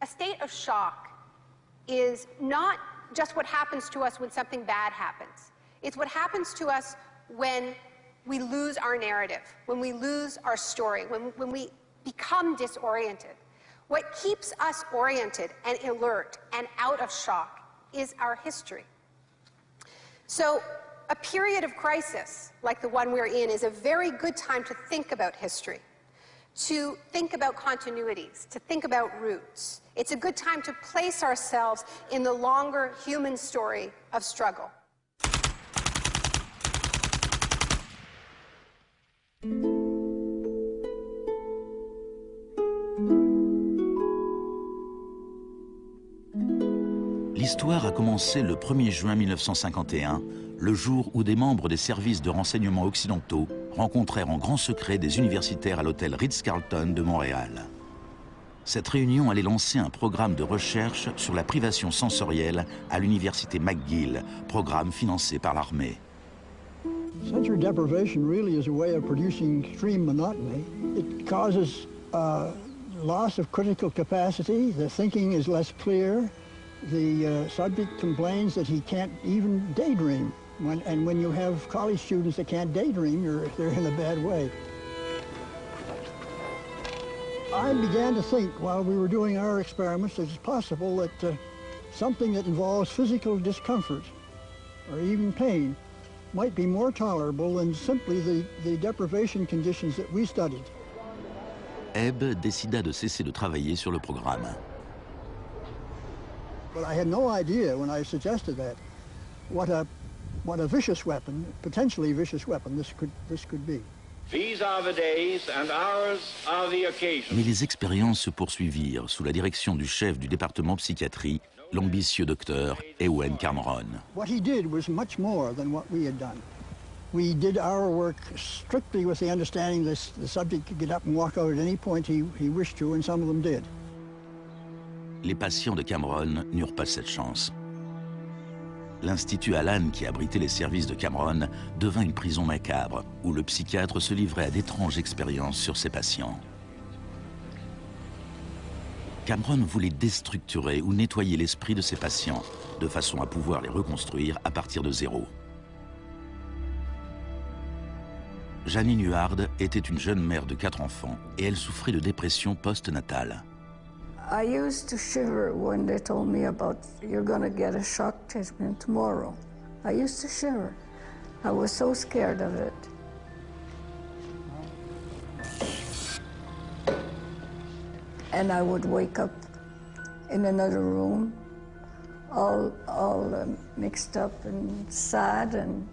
A state of shock is not just what happens to us when something bad happens. It's what happens to us when we lose our narrative, when we lose our story, when we become disoriented. What keeps us oriented and alert and out of shock is our history. So a period of crisis like the one we're in is a very good time to think about history, to think about continuities, to think about roots. It's a good time to place ourselves in the longer human story of struggle. L'histoire a commencé le 1er juin 1951, le jour où des membres des services de renseignement occidentaux rencontrèrent en grand secret des universitaires à l'hôtel Ritz-Carlton de Montréal. Cette réunion allait lancer un programme de recherche sur la privation sensorielle à l'université McGill, programme financé par l'armée. Sensory deprivation really is a way of producing extreme monotony. It causes loss of critical capacity. The thinking is less clear. The subject complains that he can't even daydream. And when you have college students that can't daydream, they're in a bad way. I began to think while we were doing our experiments that it's possible that something that involves physical discomfort or even pain might be more tolerable than simply the deprivation conditions that we studied. Ebb décida de cesser de travailler sur le programme. But I had no idea when I suggested that what a vicious weapon, potentially vicious weapon, this could be. These are the days and ours are the occasions. Mais les expériences se poursuivirent sous la direction du chef du département psychiatrie, l'ambitieux docteur Ewen Cameron. What he did was much more than what we had done. We did our work strictly with the understanding that the subject could get up and walk out at any point he wished to, and some of them did. Les patients de Cameron n'eurent pas cette chance. L'Institut Allen, qui abritait les services de Cameron, devint une prison macabre, où le psychiatre se livrait à d'étranges expériences sur ses patients. Cameron voulait déstructurer ou nettoyer l'esprit de ses patients, de façon à pouvoir les reconstruire à partir de zéro. Janine Huard était une jeune mère de 4 enfants et elle souffrait de dépression post-natale. I used to shiver when they told me about you're going to get a shock treatment tomorrow. I used to shiver. I was so scared of it. And I would wake up in another room, all mixed up and sad, and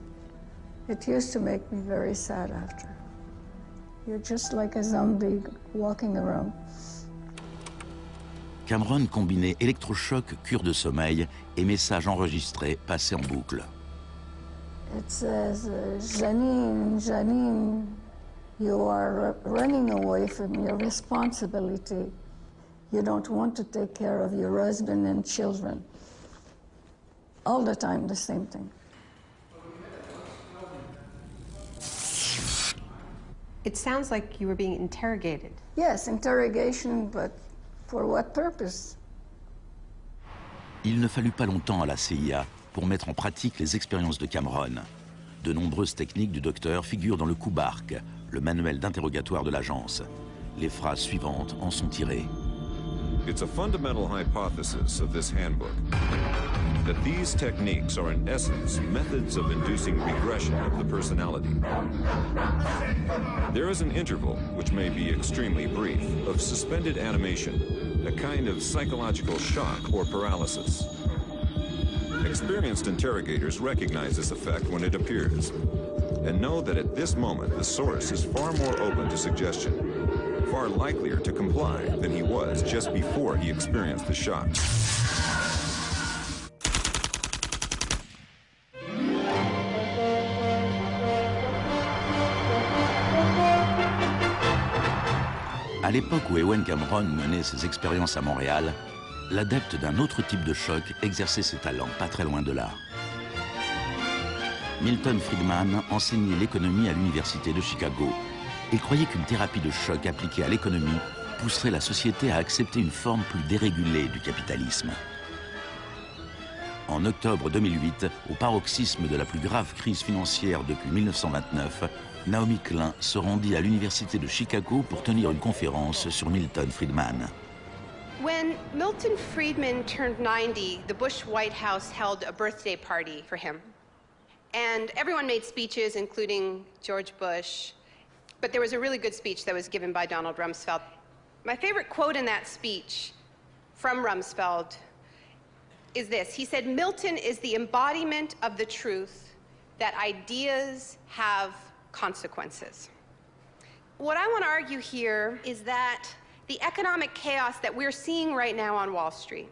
it used to make me very sad after. You're just like a zombie walking around. Cameron combinait électrochoc, cure de sommeil et messages enregistrés passés en boucle. It says, Janine, Janine, you are running away from your responsibility. You don't want to take care of your husband and children. All the time, the same thing. It sounds like you were being interrogated. Yes, interrogation, but for what purpose? Il ne fallut pas longtemps à la CIA pour mettre en pratique les expériences de Cameron. De nombreuses techniques du docteur figurent dans le Kubark, le manuel d'interrogatoire de l'agence. Les phrases suivantes en sont tirées. It's a fundamental hypothesis of this handbook that these techniques are in essence methods of inducing regression of the personality. There is an interval, which may be extremely brief, of suspended animation, a kind of psychological shock or paralysis. Experienced interrogators recognize this effect when it appears and know that at this moment the source is far more open to suggestion, far likelier to comply than he was just before he experienced the shock. À l'époque où Ewen Cameron menait ses expériences à Montréal, l'adepte d'un autre type de choc exerçait ses talents pas très loin de là. Milton Friedman enseignait l'économie à l'université de Chicago. Il croyait qu'une thérapie de choc appliquée à l'économie pousserait la société à accepter une forme plus dérégulée du capitalisme. En octobre 2008, au paroxysme de la plus grave crise financière depuis 1929, Naomi Klein se rendit à l'université de Chicago pour tenir une conférence sur Milton Friedman. When Milton Friedman turned 90, the Bush White House held a birthday party for him. And everyone made speeches, including George Bush. But there was a really good speech that was given by Donald Rumsfeld. My favorite quote in that speech from Rumsfeld is this. He said, "Milton is the embodiment of the truth that ideas have consequences." What I want to argue here is that the economic chaos that we're seeing right now on Wall Street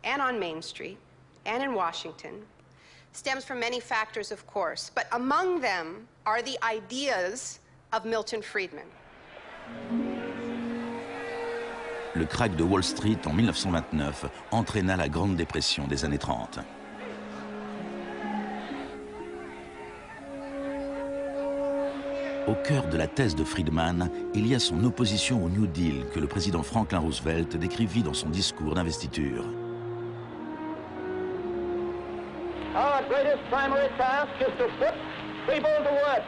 and on Main Street and in Washington stems from many factors, of course, but among them are the ideas of Milton Friedman. Le krach de Wall Street en 1929 entraîna la Grande Dépression des années 30. Au cœur de la thèse de Friedman, il y a son opposition au New Deal que le président Franklin Roosevelt décrivit dans son discours d'investiture. Our greatest primary task is to put people to work.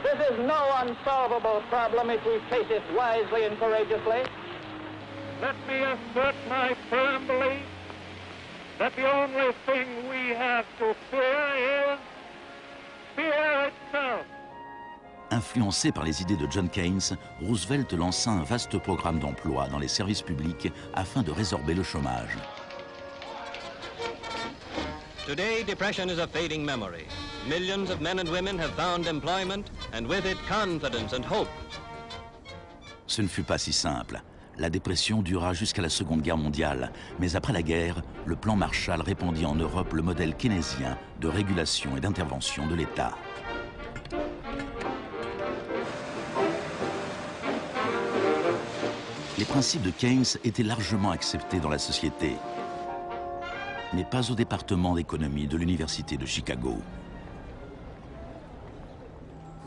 This is no unsolvable problem if we face it wisely and courageously. Let me assert my firm belief that the only thing we have to fear is fear itself. Influencé par les idées de John Keynes, Roosevelt lança un vaste programme d'emploi dans les services publics afin de résorber le chômage. Today, depression is a fading memory. Millions of men and women have found employment, and with it confidence and hope. Ce ne fut pas si simple. La dépression dura jusqu'à la Seconde Guerre mondiale, mais après la guerre, le plan Marshall répandit en Europe le modèle keynésien de régulation et d'intervention de l'État. Les principes de Keynes étaient largement acceptés dans la société, mais pas au département d'économie de l'Université de Chicago.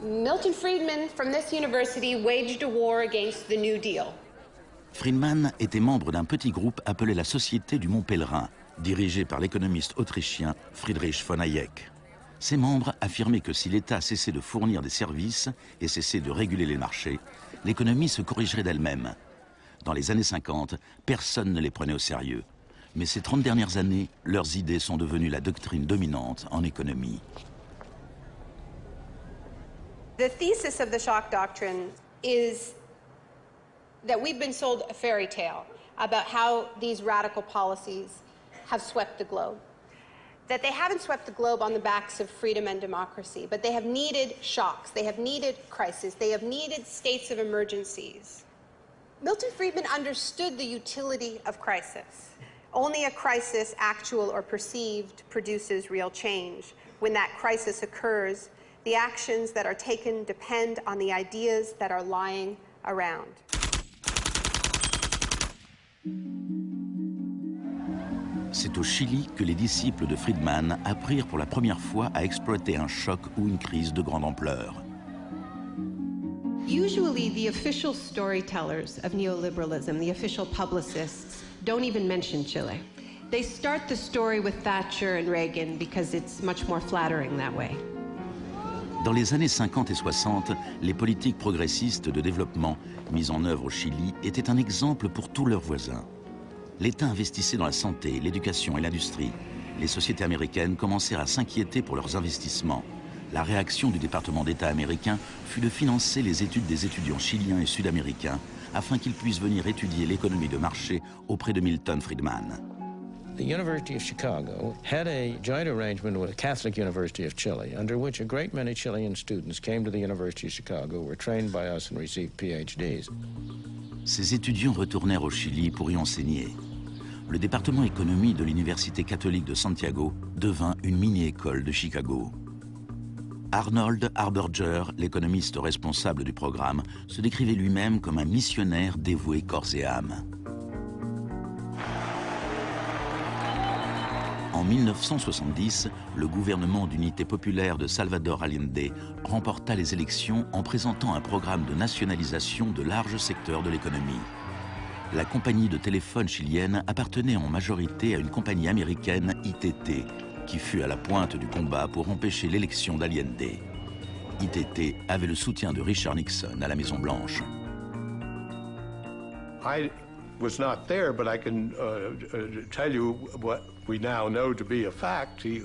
Milton Friedman from this university waged a war against the New Deal. Friedman était membre d'un petit groupe appelé la Société du Mont Pèlerin, dirigé par l'économiste autrichien Friedrich von Hayek. Ses membres affirmaient que si l'État cessait de fournir des services et cessait de réguler les marchés, l'économie se corrigerait d'elle-même. Dans les années 50, personne ne les prenait au sérieux. Mais ces 30 dernières années, leurs idées sont devenues la doctrine dominante en économie. The thesis of the shock doctrine is that we've been sold a fairy tale about how these radical policies have swept the globe. That they haven't swept the globe on the backs of freedom and democracy, but they have needed shocks, they have needed crises, they have needed states of emergencies. Milton Friedman understood the utility of crisis. Only a crisis, actual or perceived, produces real change. When that crisis occurs, the actions that are taken depend on the ideas that are lying around. C'est au Chili que les disciples de Friedman apprirent pour la première fois à exploiter un choc ou une crise de grande ampleur. Usually the official storytellers of neoliberalism, the official publicists, don't even mention Chile. They start the story with Thatcher and Reagan because it's much more flattering that way. Dans les années 50 et 60, les politiques progressistes de développement mises en œuvre au Chili étaient un exemple pour tous leurs voisins. L'État investissait dans la santé, l'éducation et l'industrie. Les sociétés américaines commencèrent à s'inquiéter pour leurs investissements. La réaction du département d'État américain fut de financer les études des étudiants chiliens et sud-américains afin qu'ils puissent venir étudier l'économie de marché auprès de Milton Friedman. The University of Chicago had a joint arrangement with the Catholic University of Chile, under which a great many Chilean students came to the University of Chicago, were trained by us and received PhDs. Ces étudiants retournèrent au Chili pour y enseigner. Le département économie de l'Université catholique de Santiago devint une mini-école de Chicago. Arnold Harberger, l'économiste responsable du programme, se décrivait lui-même comme un missionnaire dévoué corps et âme. En 1970, le gouvernement d'unité populaire de Salvador Allende remporta les élections en présentant un programme de nationalisation de larges secteurs de l'économie. la compagnie de téléphone chilienne appartenait en majorité à une compagnie américaine, ITT, qui fut à la pointe du combat pour empêcher l'élection d'Allende. ITT avait le soutien de Richard Nixon à la Maison-Blanche. I was not there, but I can tell you what we now know to be a fact. He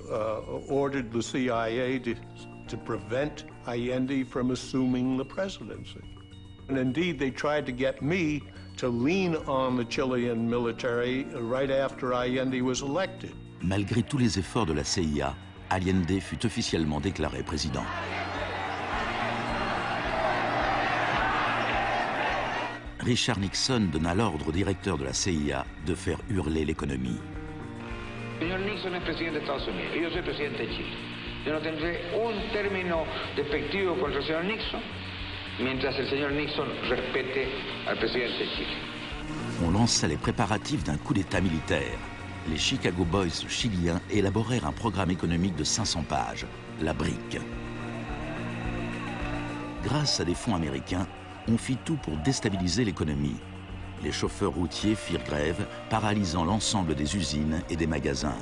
ordered the CIA to prevent Allende from assuming the presidency. And indeed, they tried to get me to lean on the Chilean military right after Allende was elected. Malgré tous les efforts de la CIA, Allende fut officiellement déclaré président. Richard Nixon donna l'ordre au directeur de la CIA de faire hurler l'économie. Señor Nixon es presidente de Estados Unidos y yo soy presidente de Chile. Yo no tendré un término despectivo contra el señor Nixon mientras el señor Nixon respete al presidente de Chile. On lança les préparatifs d'un coup d'État militaire. Les Chicago Boys chiliens élaborèrent un programme économique de 500 pages, la brique. Grâce à des fonds américains, on fit tout pour déstabiliser l'économie. Les chauffeurs routiers firent grève, paralysant l'ensemble des usines et des magasins.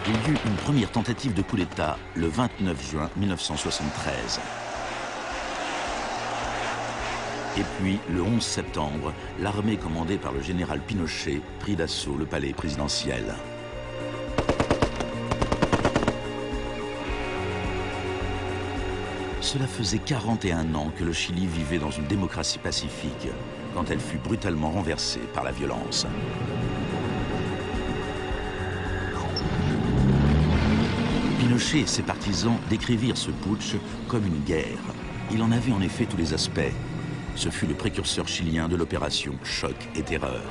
Il y eut une première tentative de coup d'État le 29 juin 1973. Et puis, le 11 septembre, l'armée commandée par le général Pinochet prit d'assaut le palais présidentiel. Cela faisait 41 ans que le Chili vivait dans une démocratie pacifique, quand elle fut brutalement renversée par la violence. Pinochet et ses partisans décrivirent ce putsch comme une guerre. Il en avait en effet tous les aspects. Ce fut le précurseur chilien de l'opération Choc et Terreur.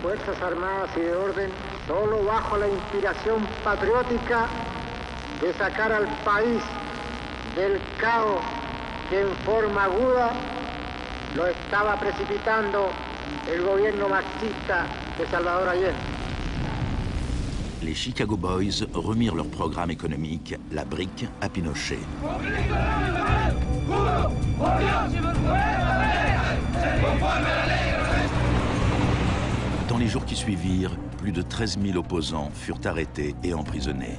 Fuerzas Armadas y de Orden, solo bajo la inspiración patriótica de sacar al país del caos que en forma aguda lo estaba precipitando el gobierno marxista de Salvador Allende. Les Chicago Boys remirent leur programme économique, la brique, à Pinochet. Dans les jours qui suivirent, plus de 13 000 opposants furent arrêtés et emprisonnés.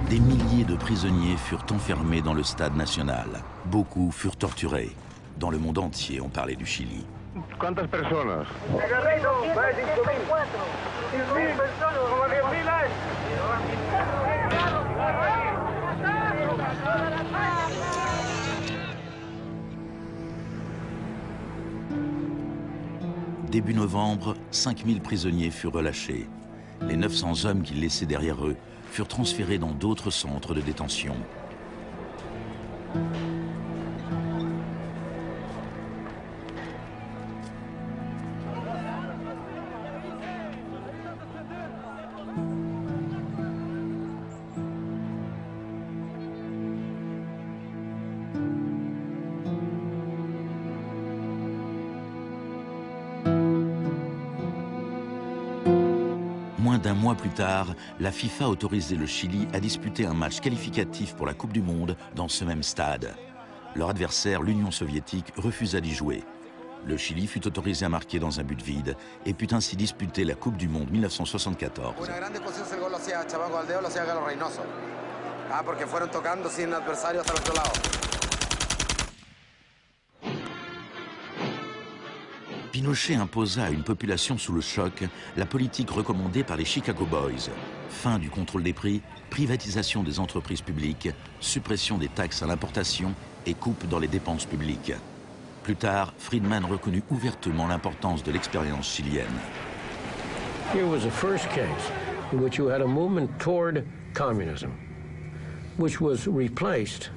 Des milliers de prisonniers furent enfermés dans le stade national. Beaucoup furent torturés. Dans le monde entier, on parlait du Chili. ¿Cuántas personas? Début novembre, 5000 prisonniers furent relâchés. Les 900 hommes qu'ils laissaient derrière eux furent transférés dans d'autres centres de détention. Moins Moins d'un mois plus tard, la FIFA autorisait le Chili à disputer un match qualificatif pour la Coupe du Monde dans ce même stade. Leur adversaire, l'Union soviétique, refusa d'y jouer. Le Chili fut autorisé à marquer dans un but vide et put ainsi disputer la Coupe du Monde 1974. Pinochet imposa à une population sous le choc la politique recommandée par les Chicago Boys. Fin du contrôle des prix, privatisation des entreprises publiques, suppression des taxes à l'importation et coupe dans les dépenses publiques. Plus tard, Friedman reconnut ouvertement l'importance de l'expérience chilienne. Here was the first case in which you had a movement toward communism, which was replaced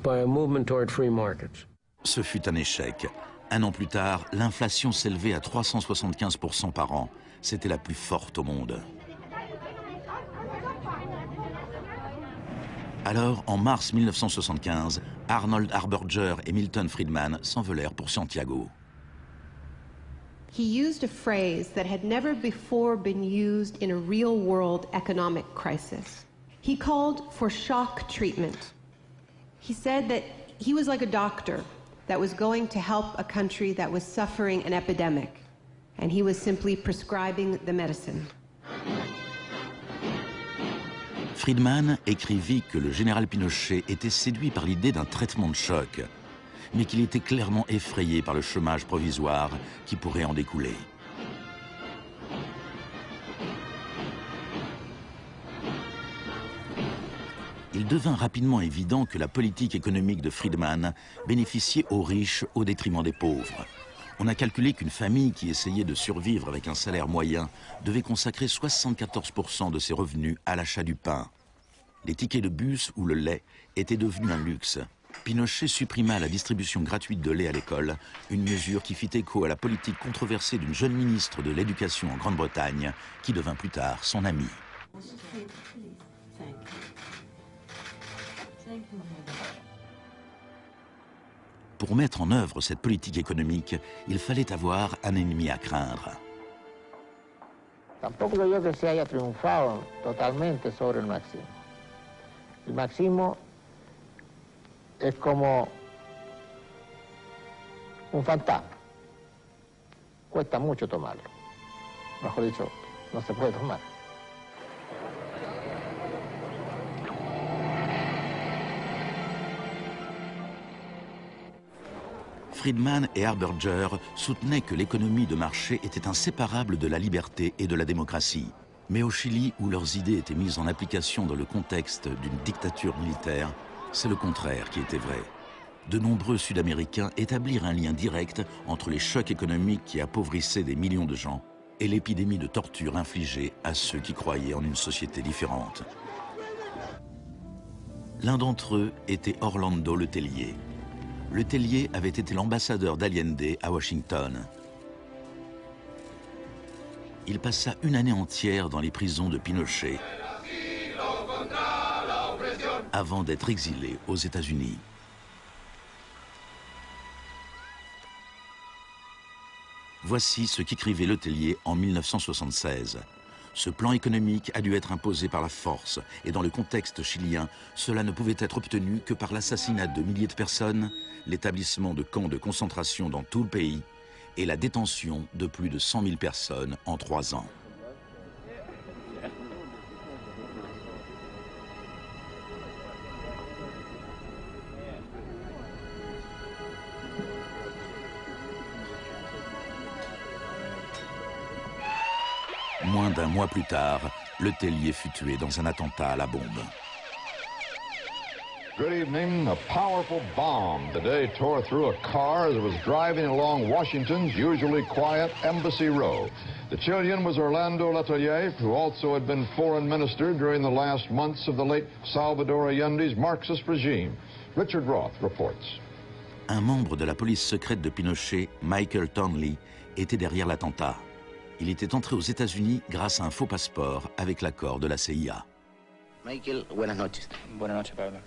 by a movement toward free markets. Ce fut un échec. Un an plus tard, l'inflation s'élevait à 375% par an. C'était la plus forte au monde. Alors, en mars 1975, Arnold Harberger et Milton Friedman s'envolèrent pour Santiago. He used a phrase that had never before been used in a real-world economic crisis. He called for shock treatment. He said that he was like a doctor that was going to help a country that was suffering an epidemic, and he was simply prescribing the medicine. Friedman écrivit que le général Pinochet était séduit par l'idée d'un traitement de choc, mais qu'il était clairement effrayé par le chômage provisoire qui pourrait en découler. Il devint rapidement évident que la politique économique de Friedman bénéficiait aux riches au détriment des pauvres. On a calculé qu'une famille qui essayait de survivre avec un salaire moyen devait consacrer 74% de ses revenus à l'achat du pain. Les tickets de bus ou le lait étaient devenus un luxe. Pinochet supprima la distribution gratuite de lait à l'école, une mesure qui fit écho à la politique controversée d'une jeune ministre de l'Éducation en Grande-Bretagne, qui devint plus tard son amie. Pour mettre en œuvre cette politique économique, il fallait avoir un ennemi à craindre. Tampoco creo que se haya triunfado totalmente sobre el marxismo. El marxismo es como un fantasma. Cuesta mucho tomarlo. Mejor dicho, no se puede tomar. Friedman et Harberger soutenaient que l'économie de marché était inséparable de la liberté et de la démocratie. Mais au Chili, où leurs idées étaient mises en application dans le contexte d'une dictature militaire, c'est le contraire qui était vrai. De nombreux Sud-Américains établirent un lien direct entre les chocs économiques qui appauvrissaient des millions de gens et l'épidémie de torture infligée à ceux qui croyaient en une société différente. L'un d'entre eux était Orlando Letelier. Letelier avait été l'ambassadeur d'Allende à Washington. Il passa une année entière dans les prisons de Pinochet avant d'être exilé aux États-Unis. Voici ce qu'écrivait Letelier en 1976. Ce plan économique a dû être imposé par la force et dans le contexte chilien, cela ne pouvait être obtenu que par l'assassinat de milliers de personnes, l'établissement de camps de concentration dans tout le pays et la détention de plus de 100 000 personnes en 3 ans. Moins d'un mois plus tard, Letelier fut tué dans un attentat à la bombe. Good evening. A powerful bomb today tore through a car as it was driving along Washington's usually quiet Embassy Row. The Chilean was Orlando Letelier, who also had been foreign minister during the last months of the late Salvador Allende's Marxist regime. Richard Roth reports. Un membre de la police secrète de Pinochet, Michael Townley, était derrière l'attentat. Il était entré aux États-Unis grâce à un faux passeport avec l'accord de la CIA. Michael, buenas noches. Buenas noches, Pablo.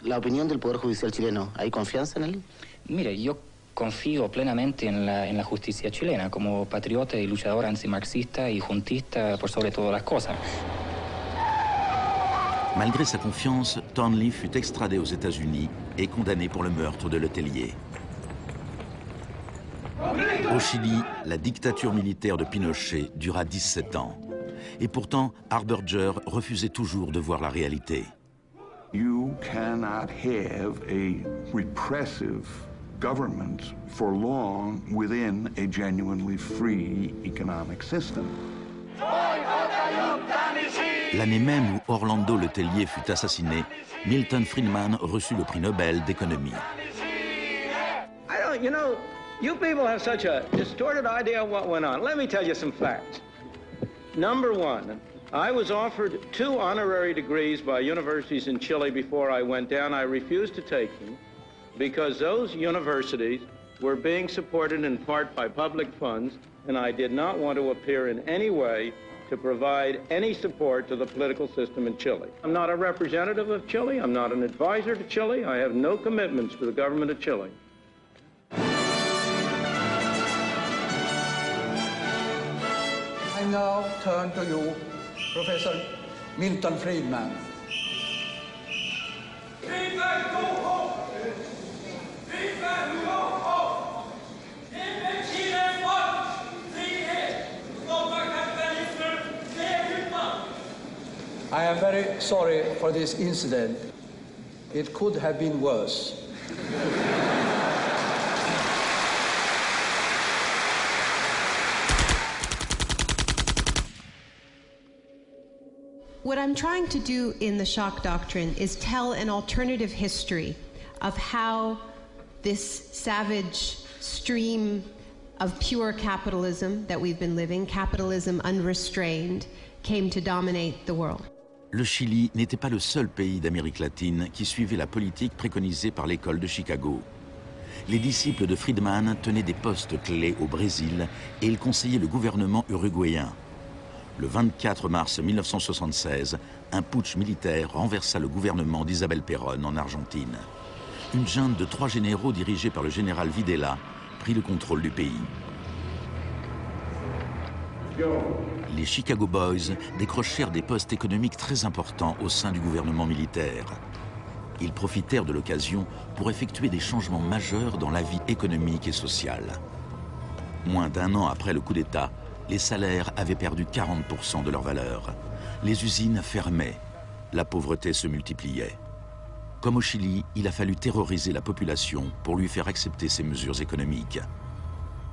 La opinión del Poder Judicial chileno, ¿hay confianza en él? Mire, yo confío plenamente en la justicia chilena como patriota y luchador antimarxista y juntista por sobre todas las cosas. Malgré sa confiance, Thornley fut extradé aux États-Unis et condamné pour le meurtre de Letellier. Au Chili, la dictature militaire de Pinochet dura 17 ans. Et pourtant, Harberger refusait toujours de voir la réalité. You cannot have a repressive government for long within a genuinely free economic system. L'année même où Orlando Letellier fut assassiné, Milton Friedman reçut le prix Nobel d'économie. You know, you people have such a distorted idea of what went on. Let me tell you some facts. Number one, I was offered 2 honorary degrees by universities in Chile before I went down. I refused to take them because those universities were being supported in part by public funds, and I did not want to appear in any way to provide any support to the political system in Chile. I'm not a representative of Chile. I'm not an advisor to Chile. I have no commitments to the government of Chile. I now turn to you, Professor Milton Friedman. I am very sorry for this incident. It could have been worse. What I'm trying to do in the shock doctrine is tell an alternative history of how this savage stream of pure capitalism that we've been living, capitalism unrestrained, came to dominate the world. Le Chili n'était pas le seul pays d'Amérique latine qui suivait la politique préconisée par l'école de Chicago. Les disciples de Friedman tenaient des postes clés au Brésil et ils conseillaient le gouvernement uruguayen. Le 24 mars 1976, un putsch militaire renversa le gouvernement d'Isabel Perón en Argentine. Une junte de 3 généraux dirigée par le général Videla prit le contrôle du pays. Les Chicago Boys décrochèrent des postes économiques très importants au sein du gouvernement militaire. Ils profitèrent de l'occasion pour effectuer des changements majeurs dans la vie économique et sociale. Moins d'1 an après le coup d'État, les salaires avaient perdu 40% de leur valeur. Les usines fermaient. La pauvreté se multipliait. Comme au Chili, il a fallu terroriser la population pour lui faire accepter ces mesures économiques.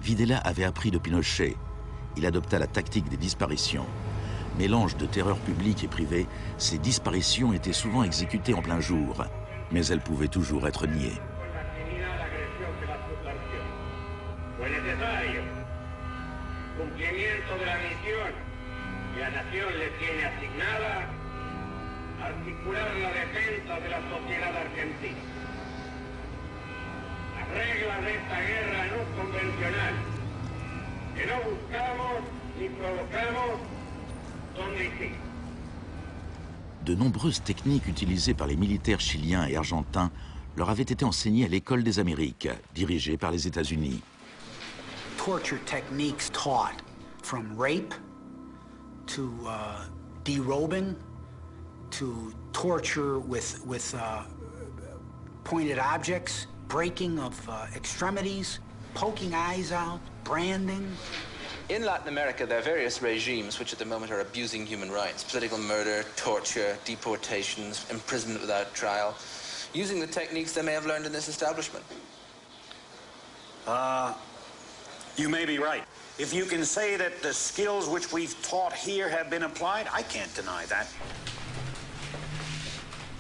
Videla avait appris de Pinochet. Il adopta la tactique des disparitions. Mélange de terreur publique et privée, ces disparitions étaient souvent exécutées en plein jour, mais elles pouvaient toujours être niées. Cumplimiento de la misión que la nación le tiene asignada, articular la defensa de la sociedad argentina. Las reglas de esta guerra no convencional, que no buscamos ni provocamos, son distintas. De nombreuses techniques utilisées par les militaires chiliens et argentins leur avaient été enseignées à l'École des Amériques, dirigée par les États-Unis. Torture techniques taught, from rape to derobing to torture with pointed objects, breaking of extremities, poking eyes out, branding. In Latin America, there are various regimes which at the moment are abusing human rights. Political murder, torture, deportations, imprisonment without trial, using the techniques they may have learned in this establishment. You may be right. If you can say that the skills which we've taught here have been applied, I can't deny that.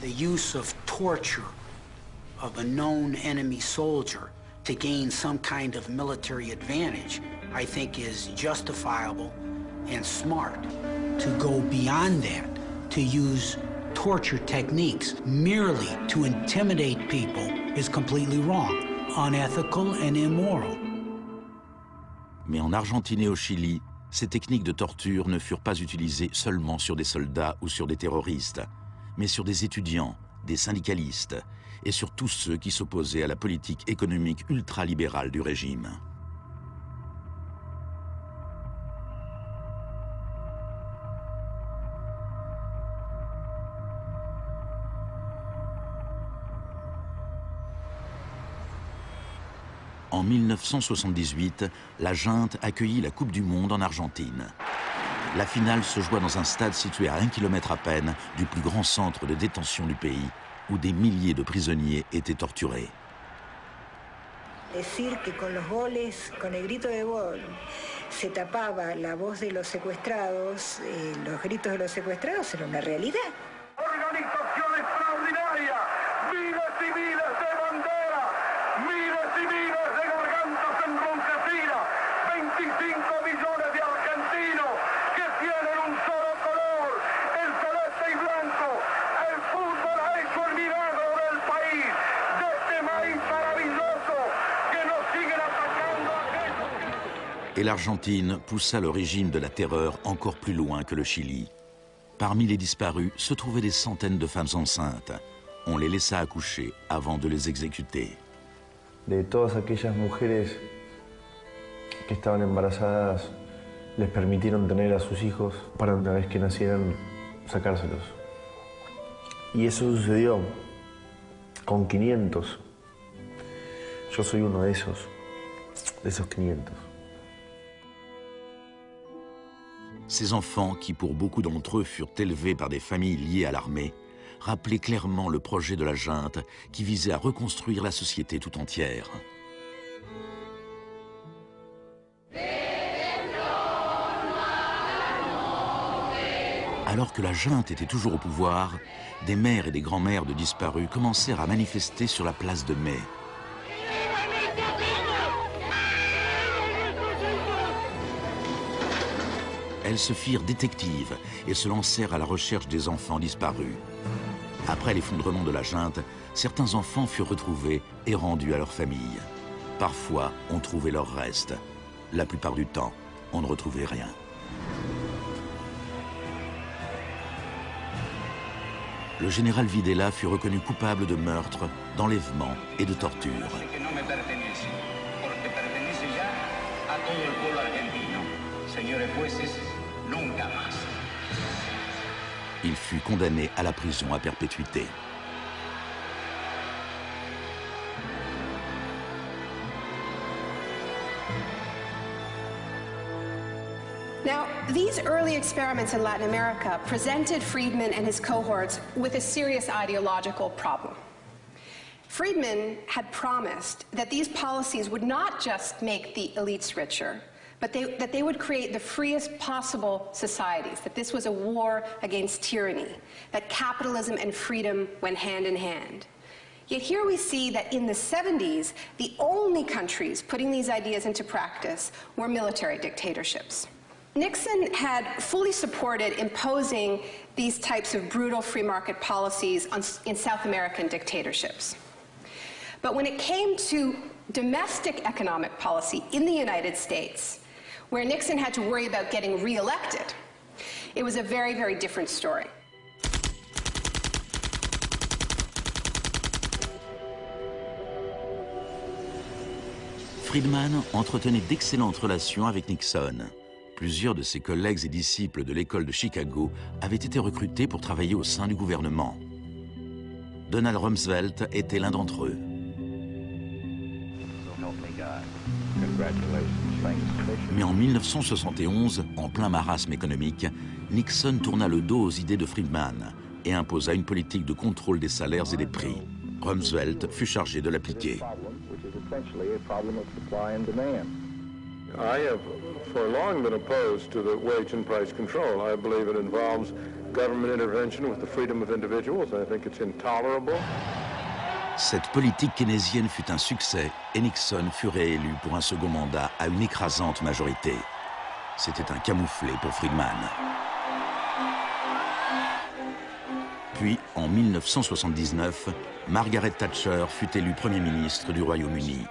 The use of torture of a known enemy soldier to gain some kind of military advantage, I think is justifiable and smart. To go beyond that, to use torture techniques merely to intimidate people is completely wrong, unethical and immoral. Mais en Argentine et au Chili, ces techniques de torture ne furent pas utilisées seulement sur des soldats ou sur des terroristes, mais sur des étudiants, des syndicalistes et sur tous ceux qui s'opposaient à la politique économique ultralibérale du régime. En 1978, la junte accueillit la Coupe du Monde en Argentine. La finale se joua dans un stade situé à 1 kilomètre à peine du plus grand centre de détention du pays, où des milliers de prisonniers étaient torturés. Decir que con los goles, con el grito de gol, se tapaba la voz de los secuestrados, los gritos de los secuestrados era una realidad. Organización extraordinaria, miles y miles de banderas, miles y miles de gargantas enronquecidas, 25 millones de argentinos que tienen un solo color, el celeste y blanco. El fútbol ha hecho el milagro del país, de este país maravilloso que nos siguen atacando a aquellos. Et l'Argentine poussa le régime de la terreur encore plus loin que le Chili. Parmi les disparus se trouvaient des centaines de femmes enceintes. On les laissa accoucher avant de les exécuter. De todas aquellas mujeres que estaban embarazadas, les permitieron tener a sus hijos para una vez que nacieran sacárselos. Y eso sucedió con 500. Yo soy uno de esos 500. Ces enfants, qui pour beaucoup d'entre eux furent élevés par des familles liées à l'armée, rappelaient clairement le projet de la junte qui visait à reconstruire la société tout entière. Alors que la junte était toujours au pouvoir, des mères et des grands-mères de disparus commencèrent à manifester sur la place de Mai. Elles se firent détectives et se lancèrent à la recherche des enfants disparus. Après l'effondrement de la junte, certains enfants furent retrouvés et rendus à leur famille. Parfois, on trouvait leurs restes. La plupart du temps, on ne retrouvait rien. Le général Videla fut reconnu coupable de meurtre, d'enlèvement et de torture. Il fut condamné à la prison à perpétuité. Now, these early experiments in Latin America presented Friedman and his cohorts with a serious ideological problem. Friedman had promised that these policies would not just make the elites richer, but that they would create the freest possible societies, that this was a war against tyranny, that capitalism and freedom went hand in hand. Yet here we see that in the 70s, the only countries putting these ideas into practice were military dictatorships. Nixon had fully supported imposing these types of brutal free market policies in South American dictatorships. But when it came to domestic economic policy in the United States, where Nixon had to worry about getting re-elected, it was a very, very different story. Friedman entretenait d'excellentes relations avec Nixon. Plusieurs de ses collègues et disciples de l'école de Chicago avaient été recrutés pour travailler au sein du gouvernement. Donald Rumsfeld était l'un d'entre eux. Mais en 1971, en plein marasme économique, Nixon tourna le dos aux idées de Friedman et imposa une politique de contrôle des salaires et des prix. Rumsfeld fut chargé de l'appliquer. I have for long been opposed to the wage and price control. I believe it involves government intervention with the freedom of individuals. I think it's intolerable. Cette politique keynésienne fut un succès et Nixon fut réélu pour un second mandat à une écrasante majorité. C'était un camouflet pour Friedman. Puis, en 1979, Margaret Thatcher fut élue Premier ministre du Royaume-Uni.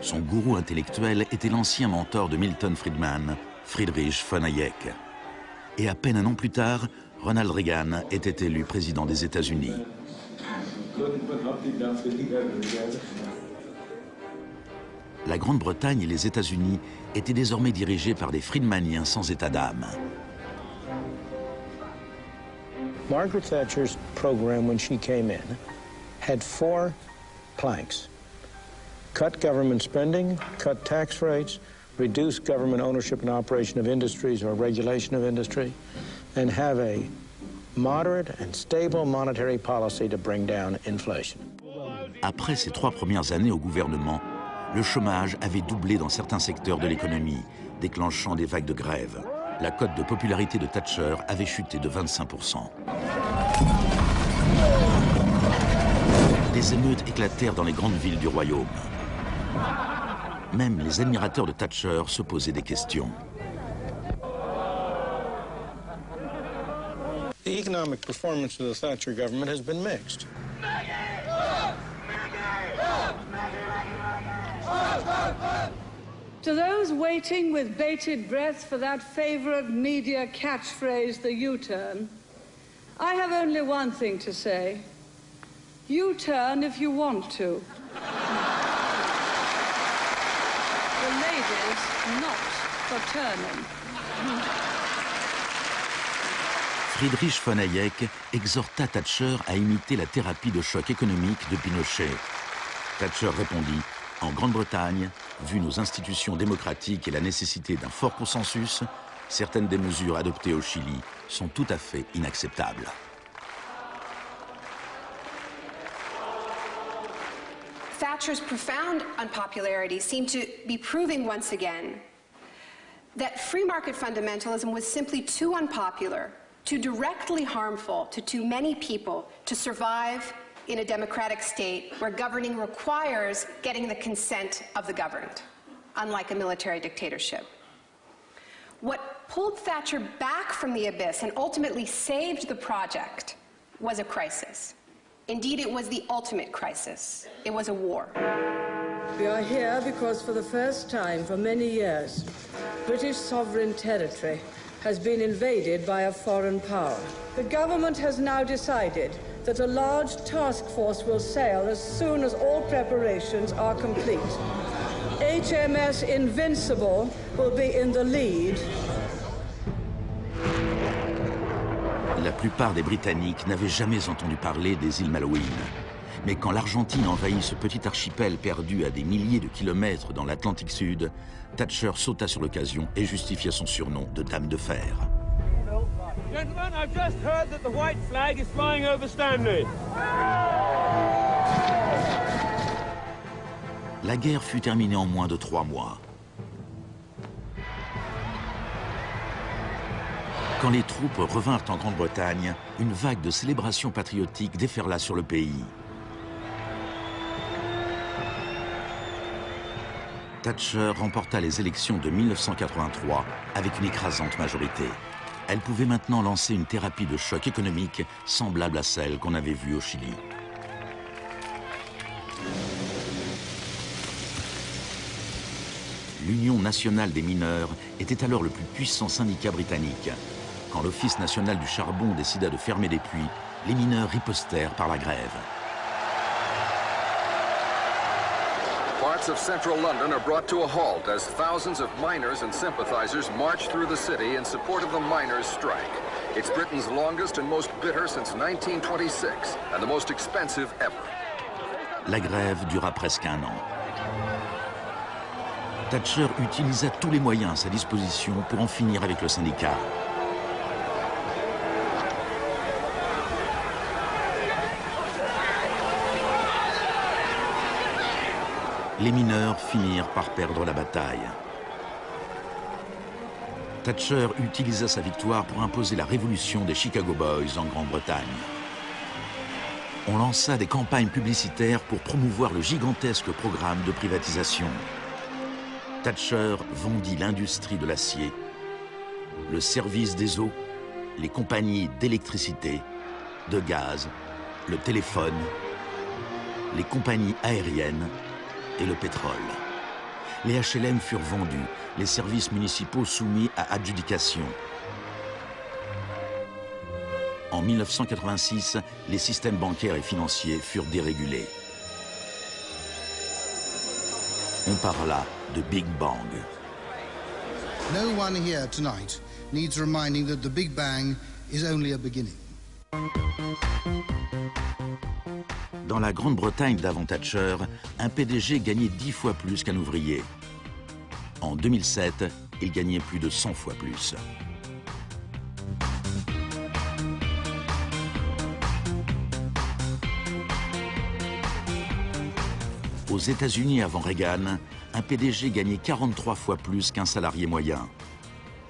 Son gourou intellectuel était l'ancien mentor de Milton Friedman, Friedrich von Hayek. Et à peine un an plus tard, Ronald Reagan était élu président des États-Unis. La Grande-Bretagne et les États-Unis étaient désormais dirigés par des Friedmaniens sans état d'âme. Margaret Thatcher's program when she came in had 4 planks. Cut government spending, cut tax rates, reduce government ownership and operation of industries or regulation of industry, and have a moderate and stable monetary policy to bring down inflation. Après ses 3 premières années au gouvernement, le chômage avait doublé dans certains secteurs de l'économie, déclenchant des vagues de grève. La cote de popularité de Thatcher avait chuté de 25%. Des émeutes éclatèrent dans les grandes villes du royaume. Même les admirateurs de Thatcher se posaient des questions. The economic performance of the Thatcher government has been mixed. To those waiting with bated breath for that favorite media catchphrase, the U-turn, I have only one thing to say. U-turn if you want to. The ladies not for turning. Friedrich von Hayek exhorta Thatcher à imiter la thérapie de choc économique de Pinochet. Thatcher répondit: en Grande-Bretagne, vu nos institutions démocratiques et la nécessité d'un fort consensus, certaines des mesures adoptées au Chili sont tout à fait inacceptables. Thatcher's profound unpopularity seemed to be proving once again that free market fundamentalism was simply too unpopular, too directly harmful to too many people to survive in a democratic state where governing requires getting the consent of the governed, unlike a military dictatorship. What pulled Thatcher back from the abyss and ultimately saved the project was a crisis. Indeed, it was the ultimate crisis. It was a war. We are here because for the first time for many years, British sovereign territory has been invaded by a foreign power. The government has now decided that a large task force will sail as soon as all preparations are complete. HMS Invincible will be in the lead. La plupart des Britanniques n'avaient jamais entendu parler des îles Malouines. Mais quand l'Argentine envahit ce petit archipel perdu à des milliers de kilomètres dans l'Atlantique Sud, Thatcher sauta sur l'occasion et justifia son surnom de Dame de Fer. Gentlemen, I've just heard that the white flag is flying over Stanley. La guerre fut terminée en moins de 3 mois. Quand les troupes revinrent en Grande-Bretagne, une vague de célébrations patriotiques déferla sur le pays. Thatcher remporta les élections de 1983 avec une écrasante majorité. Elle pouvait maintenant lancer une thérapie de choc économique semblable à celle qu'on avait vue au Chili. L'Union nationale des mineurs était alors le plus puissant syndicat britannique. Quand l'Office national du charbon décida de fermer des puits, les mineurs ripostèrent par la grève. Parts of central London are brought to a halt as thousands of miners and sympathizers march through the city in support of the miners' strike. It's Britain's longest and most bitter since 1926 and the most expensive ever. La grève dura presque 1 an. Thatcher utilisa tous les moyens à sa disposition pour en finir avec le syndicat. Les mineurs finirent par perdre la bataille. Thatcher utilisa sa victoire pour imposer la révolution des Chicago Boys en Grande-Bretagne. On lança des campagnes publicitaires pour promouvoir le gigantesque programme de privatisation. Thatcher vendit l'industrie de l'acier, le service des eaux, les compagnies d'électricité, de gaz, le téléphone, les compagnies aériennes et le pétrole. Les HLM furent vendus, les services municipaux soumis à adjudication. En En 1986, les systèmes bancaires et financiers furent dérégulés. On parla de Big Bang. No one here tonight needs reminding that the Big Bang is only a beginning. Dans la Grande-Bretagne d'avant Thatcher, un PDG gagnait 10 fois plus qu'un ouvrier. En 2007, il gagnait plus de 100 fois plus. Aux États-Unis avant Reagan, un PDG gagnait 43 fois plus qu'un salarié moyen.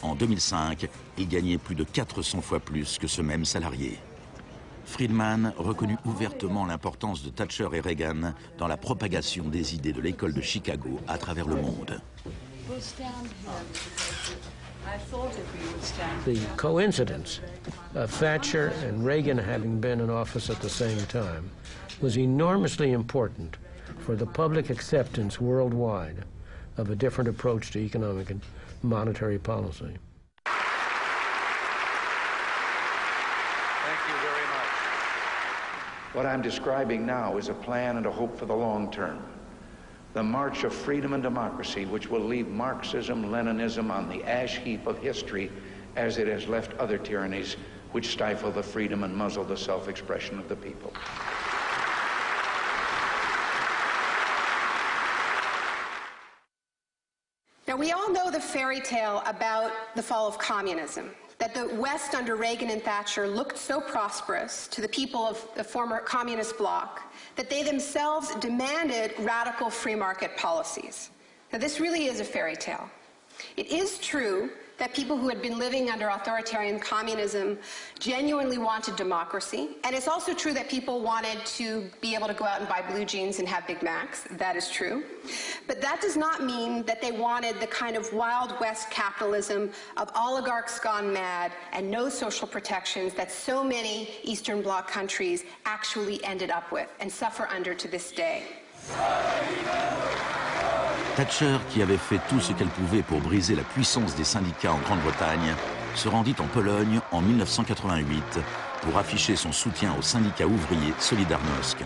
En 2005, il gagnait plus de 400 fois plus que ce même salarié. Friedman reconnut ouvertement l'importance de Thatcher et Reagan dans la propagation des idées de l'école de Chicago à travers le monde. The coincidence of Thatcher and Reagan having been in office at the same time was enormously important for the public acceptance worldwide of a different approach to economic and monetary policy. Thank you very much. What I'm describing now is a plan and a hope for the long term. The march of freedom and democracy, which will leave Marxism, Leninism on the ash heap of history as it has left other tyrannies which stifle the freedom and muzzle the self-expression of the people. Now, we all know the fairy tale about the fall of communism, that the West under Reagan and Thatcher looked so prosperous to the people of the former communist bloc that they themselves demanded radical free market policies. Now, this really is a fairy tale. It is true that people who had been living under authoritarian communism genuinely wanted democracy. And it's also true that people wanted to be able to go out and buy blue jeans and have Big Macs. That is true. But that does not mean that they wanted the kind of Wild West capitalism of oligarchs gone mad and no social protections that so many Eastern Bloc countries actually ended up with and suffer under to this day. Thatcher, qui avait fait tout ce qu'elle pouvait pour briser la puissance des syndicats en Grande-Bretagne, se rendit en Pologne en 1988 pour afficher son soutien au syndicat ouvrier Solidarność.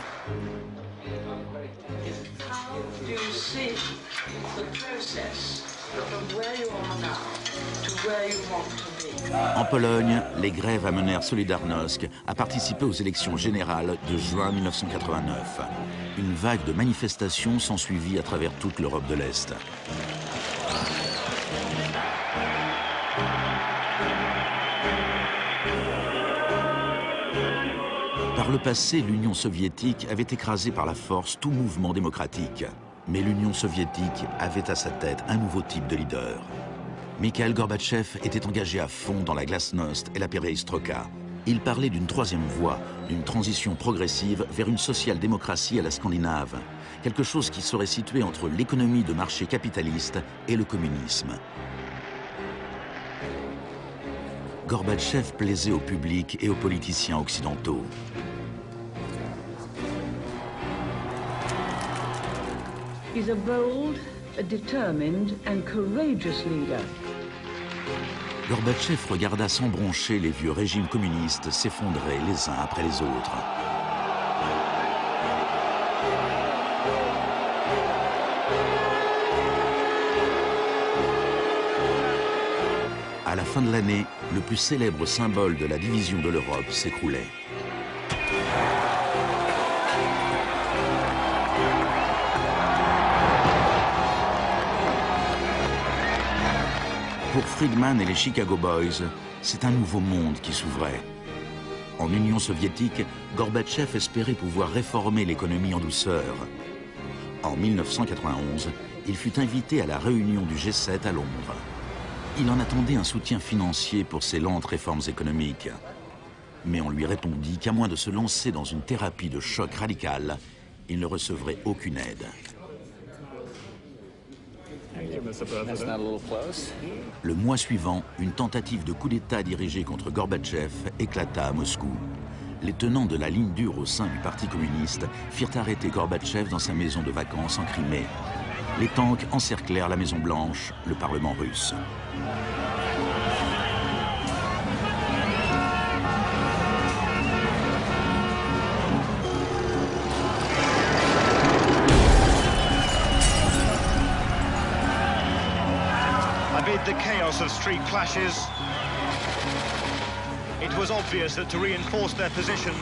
En Pologne, les grèves amenèrent Solidarność à participer aux élections générales de juin 1989. Une vague de manifestations s'ensuivit à travers toute l'Europe de l'Est. Par le passé, l'Union soviétique avait écrasé par la force tout mouvement démocratique. Mais l'Union soviétique avait à sa tête un nouveau type de leader. Mikhail Gorbatchev était engagé à fond dans la glasnost et la perestroïka. Il parlait d'une troisième voie, d'une transition progressive vers une social-démocratie à la scandinave, quelque chose qui serait situé entre l'économie de marché capitaliste et le communisme. Gorbatchev plaisait au public et aux politiciens occidentaux. He's a bold, a determined and courageous leader. Gorbatchev regarda sans broncher les vieux régimes communistes s'effondrer les uns après les autres. À la fin de l'année, le plus célèbre symbole de la division de l'Europe s'écroulait. Pour Friedman et les Chicago Boys, c'est un nouveau monde qui s'ouvrait. En Union soviétique, Gorbatchev espérait pouvoir réformer l'économie en douceur. En 1991, il fut invité à la réunion du G7 à Londres. Il en attendait un soutien financier pour ses lentes réformes économiques. Mais on lui répondit qu'à moins de se lancer dans une thérapie de choc radical, il ne recevrait aucune aide. Le mois suivant, une tentative de coup d'État dirigée contre Gorbatchev éclata à Moscou. Les tenants de la ligne dure au sein du Parti communiste firent arrêter Gorbatchev dans sa maison de vacances en Crimée. Les tanks encerclèrent la Maison Blanche, le Parlement russe. Amid the chaos of street clashes, it was obvious that to reinforce their position,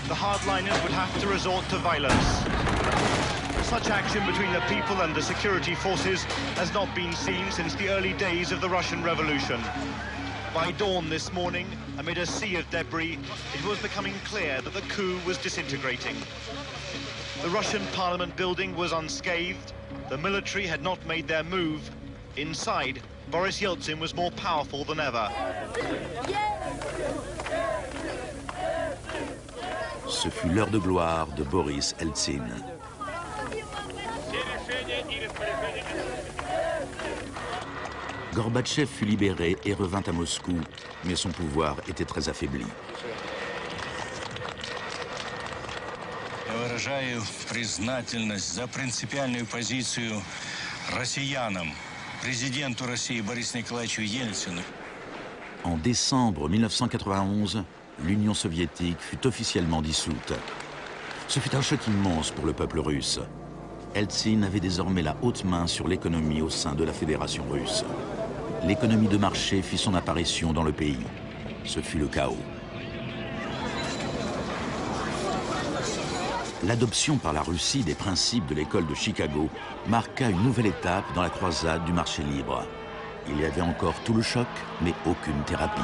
the hardliners would have to resort to violence. Such action between the people and the security forces has not been seen since the early days of the Russian Revolution. By dawn this morning, amid a sea of debris, it was becoming clear that the coup was disintegrating. The Russian parliament building was unscathed. The military had not made their move. Inside, Boris Yeltsin was more powerful than ever. Ce fut l'heure de gloire de Boris Eltsine. Gorbatchev fut libéré et revint à Moscou, mais son pouvoir était très affaibli. Я выражаю признательность за принципиальную позицию россиянам, президенту России Борису Николаевичу Ельцину. En décembre 1991, l'Union soviétique fut officiellement dissoute. Ce fut un choc immense pour le peuple russe. Eltsine avait désormais la haute main sur l'économie au sein de la Fédération russe. L'économie de marché fit son apparition dans le pays. Ce fut le chaos. L'adoption par la Russie des principes de l'école de Chicago marqua une nouvelle étape dans la croisade du marché libre. Il y avait encore tout le choc, mais aucune thérapie.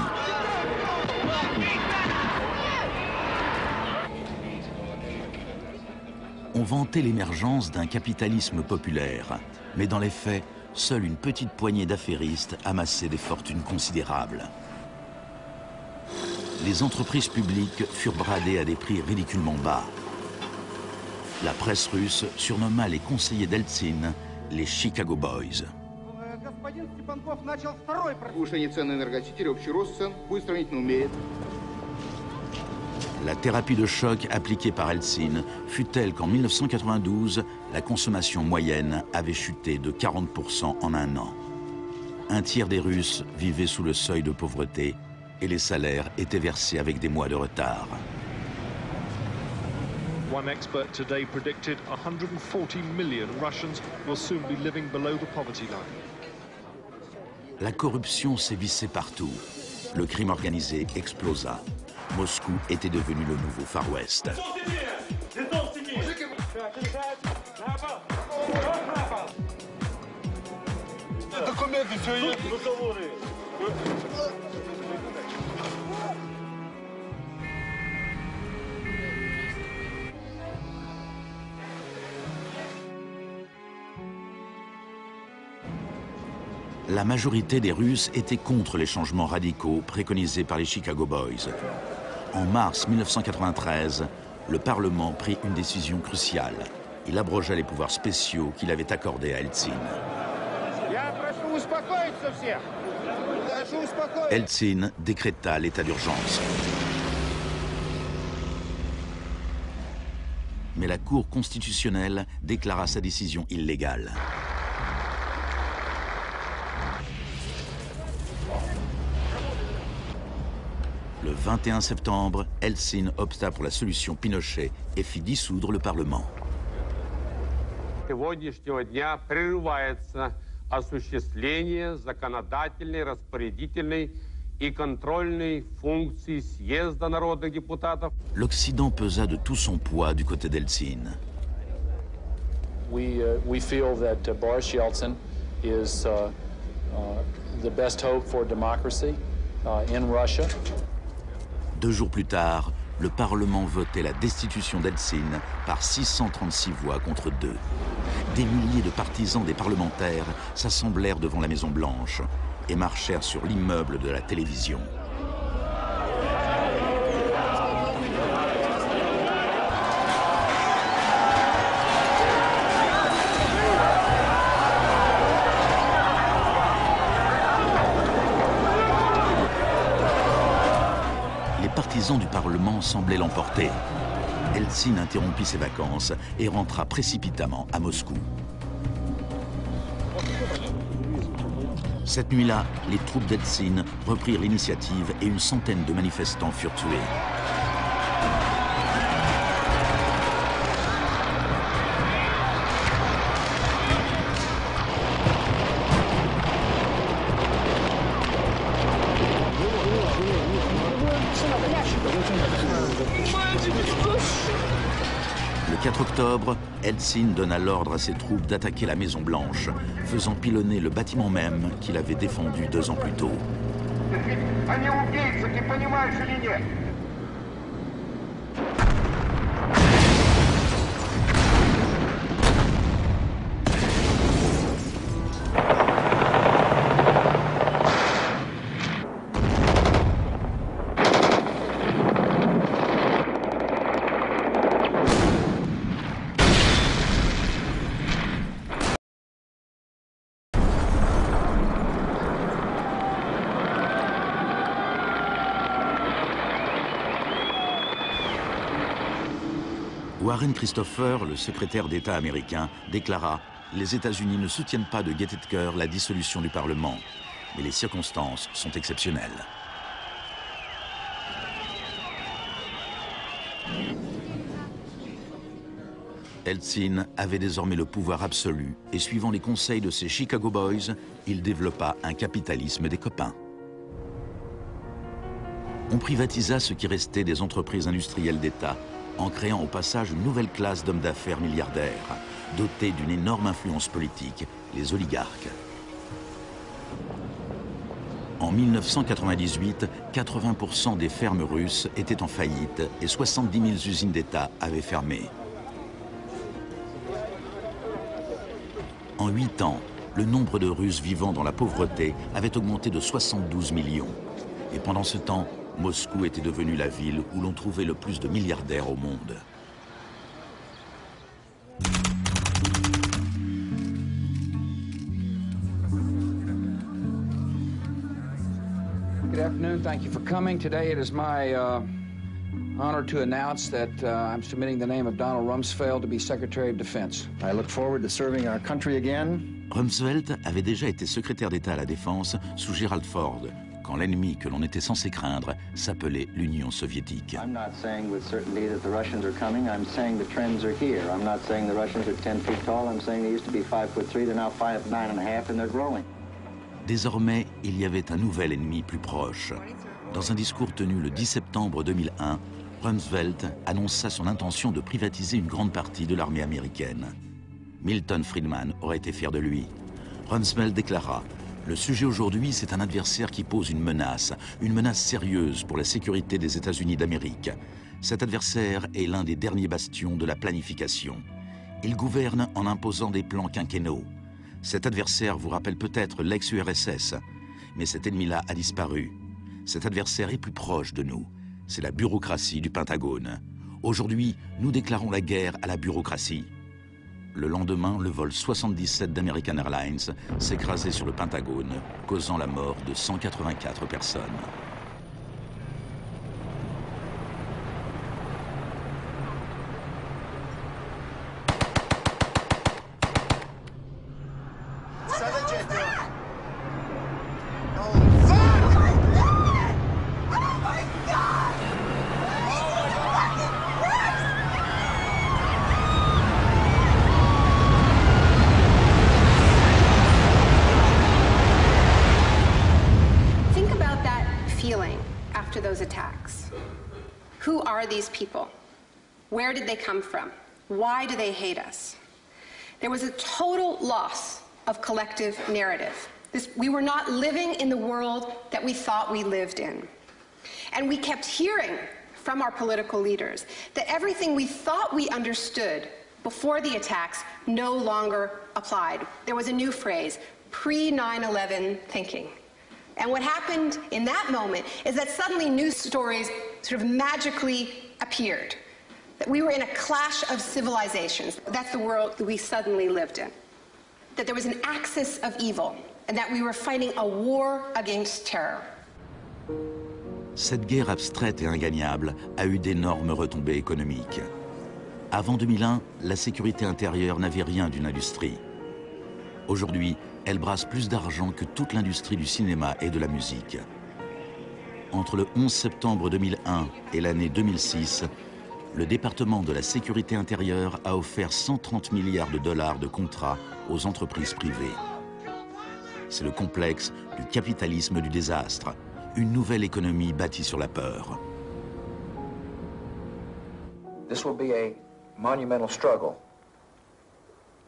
On vantait l'émergence d'un capitalisme populaire, mais dans les faits, seule une petite poignée d'affairistes amassait des fortunes considérables. Les entreprises publiques furent bradées à des prix ridiculement bas. La presse russe surnomma les conseillers d'Eltsine les Chicago Boys. La thérapie de choc appliquée par Eltsine fut telle qu'en 1992, la consommation moyenne avait chuté de 40% en un an. Un tiers des Russes vivaient sous le seuil de pauvreté et les salaires étaient versés avec des mois de retard. One expert today predicted 140 million Russians will soon be living below the poverty line. La corruption sévissait partout. Le crime organisé explosa. Moscou était devenu le nouveau Far West. La majorité des Russes était contre les changements radicaux préconisés par les Chicago Boys. En mars 1993, le Parlement prit une décision cruciale. Il abrogea les pouvoirs spéciaux qu'il avait accordés à Eltsine. Eltsine décréta l'état d'urgence. Mais la Cour constitutionnelle déclara sa décision illégale. Le 21 septembre, Eltsine opta pour la solution Pinochet et fit dissoudre le Parlement. Сегодняшнего дня прерывается осуществление законодательной, распорядительной и контрольной функций съезда народных депутатов. L'Occident pesa de tout son poids du côté d'Eltsine. We feel that Boris Yeltsin is the best hope for democracy in Russia. 2 jours plus tard, le Parlement votait la destitution d'Eltsine par 636 voix contre 2. Des milliers de partisans des parlementaires s'assemblèrent devant la Maison-Blanche et marchèrent sur l'immeuble de la télévision. Les partisans du Parlement semblaient l'emporter. Eltsine interrompit ses vacances et rentra précipitamment à Moscou. Cette nuit-là, les troupes d'Eltsine reprirent l'initiative et une centaine de manifestants furent tués. Le 4 octobre, Eltsine donna l'ordre à ses troupes d'attaquer la Maison-Blanche, faisant pilonner le bâtiment même qu'il avait défendu 2 ans plus tôt. Warren Christopher, le secrétaire d'État américain, déclara « Les États-Unis ne soutiennent pas de gaieté de cœur la dissolution du Parlement, mais les circonstances sont exceptionnelles. » Eltsine avait désormais le pouvoir absolu et suivant les conseils de ses Chicago Boys, il développa un capitalisme des copains. On privatisa ce qui restait des entreprises industrielles d'État, en créant au passage une nouvelle classe d'hommes d'affaires milliardaires, dotés d'une énorme influence politique, les oligarques. En 1998, 80% des fermes russes étaient en faillite et 70 000 usines d'État avaient fermé. En 8 ans, le nombre de Russes vivant dans la pauvreté avait augmenté de 72 millions. Et pendant ce temps, Moscou était devenue la ville où l'on trouvait le plus de milliardaires au monde. Good afternoon. Thank you for coming. Today it is my honor to announce that I'm submitting the name of Donald Rumsfeld to be Secretary of Defense. I look forward to serving our country again. Rumsfeld avait déjà été secrétaire d'État à la Défense sous Gerald Ford, quand l'ennemi que l'on était censé craindre s'appelait l'Union soviétique. I'm not saying with certainty that the Russians are coming. I'm saying the trends are here. I'm not saying the Russians are 10 feet tall. I'm saying they used to be 5'3". They're now 5'9.5", and they're growing. Désormais, il y avait un nouvel ennemi plus proche. Dans un discours tenu le 10 septembre 2001, Rumsfeld annonça son intention de privatiser une grande partie de l'armée américaine. Milton Friedman aurait été fier de lui. Rumsfeld déclara: le sujet aujourd'hui, c'est un adversaire qui pose une menace sérieuse pour la sécurité des États-Unis d'Amérique. Cet adversaire est l'un des derniers bastions de la planification. Il gouverne en imposant des plans quinquennaux. Cet adversaire vous rappelle peut-être l'ex-URSS, mais cet ennemi-là a disparu. Cet adversaire est plus proche de nous. C'est la bureaucratie du Pentagone. Aujourd'hui, nous déclarons la guerre à la bureaucratie. Le lendemain, le vol 77 d'American Airlines s'écrasait sur le Pentagone, causant la mort de 184 personnes. After those attacks. Who are these people? Where did they come from? Why do they hate us? There was a total loss of collective narrative. We were not living in the world that we thought we lived in. And we kept hearing from our political leaders that everything we thought we understood before the attacks no longer applied. There was a new phrase, pre-9/11 thinking. And what happened in that moment is that suddenly news stories sort of magically appeared. That we were in a clash of civilizations. That's the world that we suddenly lived in. That there was an axis of evil, and that we were fighting a war against terror. Cette guerre abstraite et ingagnable a eu d'énormes retombées économiques. Avant 2001, la sécurité intérieure n'avait rien d'une industrie. Aujourd'hui, elle brasse plus d'argent que toute l'industrie du cinéma et de la musique. Entre le 11 septembre 2001 et l'année 2006, le département de la sécurité intérieure a offert 130 milliards de dollars de contrats aux entreprises privées. C'est le complexe du capitalisme du désastre, une nouvelle économie bâtie sur la peur. This will be a monumental struggle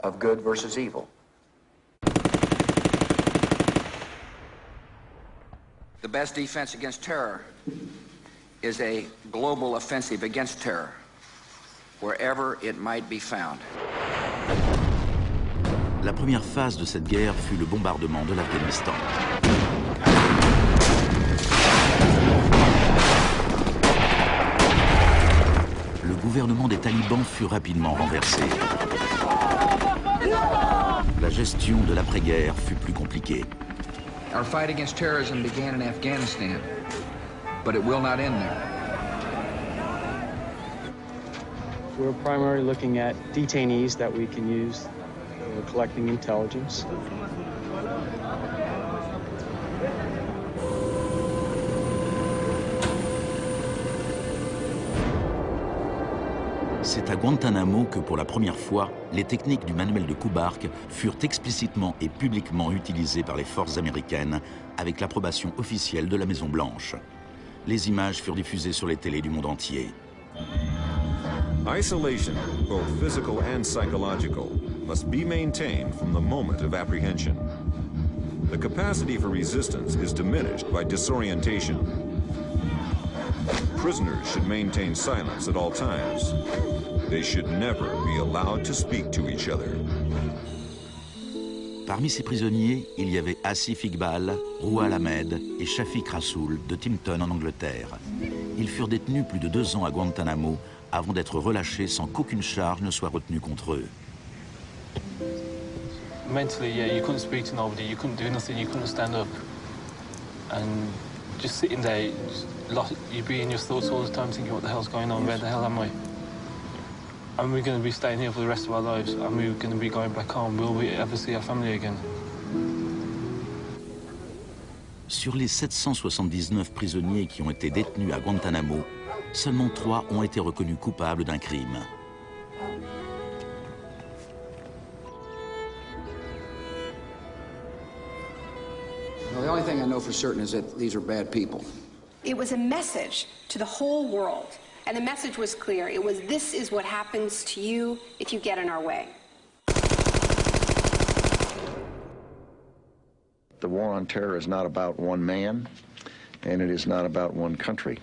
of good versus evil. The best defense against terror is a global offensive against terror, wherever it might be found. La première phase de cette guerre fut le bombardement de l'Afghanistan. Le gouvernement des talibans fut rapidement renversé. La gestion de l'après-guerre fut plus compliquée. Our fight against terrorism began in Afghanistan, but it will not end there. We're primarily looking at detainees that we can use. We're collecting intelligence. C'est à Guantanamo que pour la première fois, les techniques du manuel de Kubark furent explicitement et publiquement utilisées par les forces américaines avec l'approbation officielle de la Maison-Blanche. Les images furent diffusées sur les télés du monde entier. Isolation, both physical and psychological, must be maintained from the moment of apprehension. The capacity for resistance is diminished by disorientation. Prisoners should maintain silence at all times. They should never be allowed to speak to each other. Parmi ces prisonniers, il y avait Asif Iqbal, Rouhal Ahmed et Shafiq Rasool de Timpton en Angleterre. Ils furent détenus plus de 2 ans à Guantanamo avant d'être relâchés sans qu'aucune charge ne soit retenue contre eux. Mentally, yeah, you couldn't speak to nobody, you couldn't do nothing, you couldn't stand up. And just sitting there, you'd be in your thoughts all the time thinking, what the hell's going on, where the hell am I? And we're going to be staying here for the rest of our lives, and we're going to be going back home. Will we ever see our family again? Sur les 779 prisonniers qui ont été détenus à Guantanamo, seulement 3 ont été reconnus coupables d'un crime. Well, the only thing I know for certain is that these are bad people. It was a message to the whole world, and the message was clear. It was, this is what happens to you if you get in our way. The war on terror is not about one man, and it is not about one country.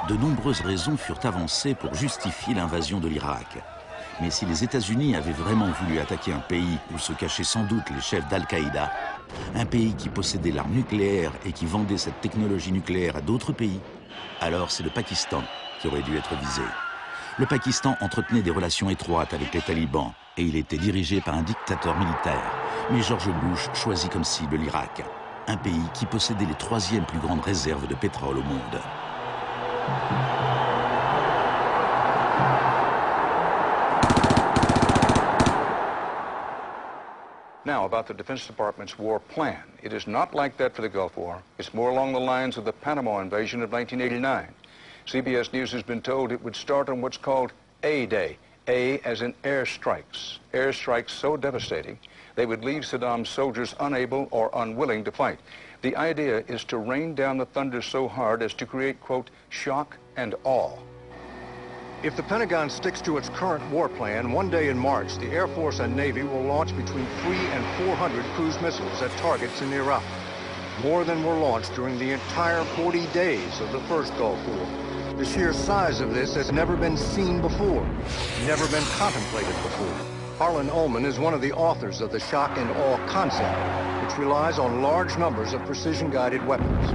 De nombreuses raisons furent avancées pour justifier l'invasion de l'Irak. Mais si les États-Unis avaient vraiment voulu attaquer un pays où se cachaient sans doute les chefs d'Al-Qaïda, un pays qui possédait l'arme nucléaire et qui vendait cette technologie nucléaire à d'autres pays, alors c'est le Pakistan qui aurait dû être visé. Le Pakistan entretenait des relations étroites avec les talibans et il était dirigé par un dictateur militaire. Mais George Bush choisit comme cible l'Irak, un pays qui possédait les 3e plus grandes réserves de pétrole au monde. Now, about the Defense Department's war plan. It is not like that for the Gulf War. It's more along the lines of the Panama invasion of 1989. CBS News has been told it would start on what's called A-Day. A as in airstrikes. Airstrikes so devastating, they would leave Saddam's soldiers unable or unwilling to fight. The idea is to rain down the thunder so hard as to create, quote, shock and awe. If the Pentagon sticks to its current war plan, one day in March, the Air Force and Navy will launch between 300 and 400 cruise missiles at targets in Iraq. More than were launched during the entire 40 days of the first Gulf War. The sheer size of this has never been seen before, never been contemplated before. Harlan Ullman is one of the authors of the shock and awe concept, which relies on large numbers of precision-guided weapons.